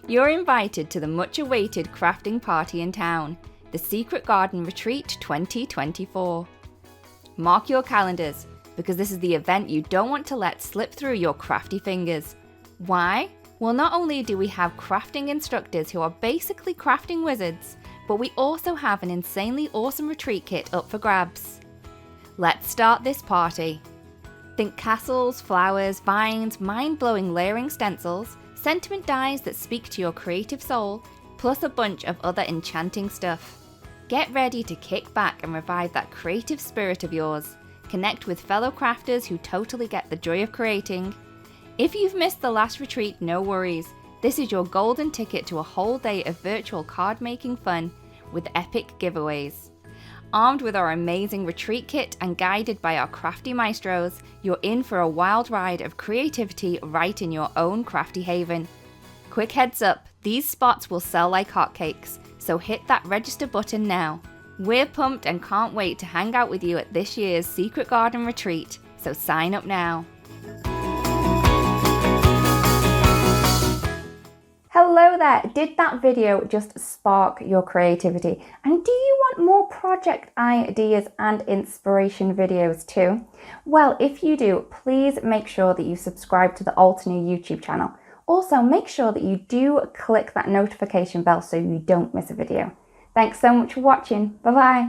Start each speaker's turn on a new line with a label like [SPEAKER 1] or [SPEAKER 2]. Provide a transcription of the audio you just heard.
[SPEAKER 1] You're invited to the much-awaited crafting party in town, the Secret Garden Retreat 2024. Mark your calendars, because this is the event you don't want to let slip through your crafty fingers. Why? Well, not only do we have crafting instructors who are basically crafting wizards, but we also have an insanely awesome retreat kit up for grabs. Let's start this party. Think castles, flowers, vines, mind-blowing layering stencils, sentiment dies that speak to your creative soul, plus a bunch of other enchanting stuff. Get ready to kick back and revive that creative spirit of yours. Connect with fellow crafters who totally get the joy of creating. If you've missed the last retreat, no worries. This is your golden ticket to a whole day of virtual card making fun with epic giveaways. Armed with our amazing retreat kit and guided by our crafty maestros, you're in for a wild ride of creativity right in your own crafty haven. Quick heads up, these spots will sell like hotcakes, so hit that register button now. We're pumped and can't wait to hang out with you at this year's Secret Garden Retreat, so sign up now. Hello there, did that video just spark your creativity? And do you want more project ideas and inspiration videos too? Well, if you do, please make sure that you subscribe to the Altenew YouTube channel. Also, make sure that you do click that notification bell so you don't miss a video. Thanks so much for watching, bye bye.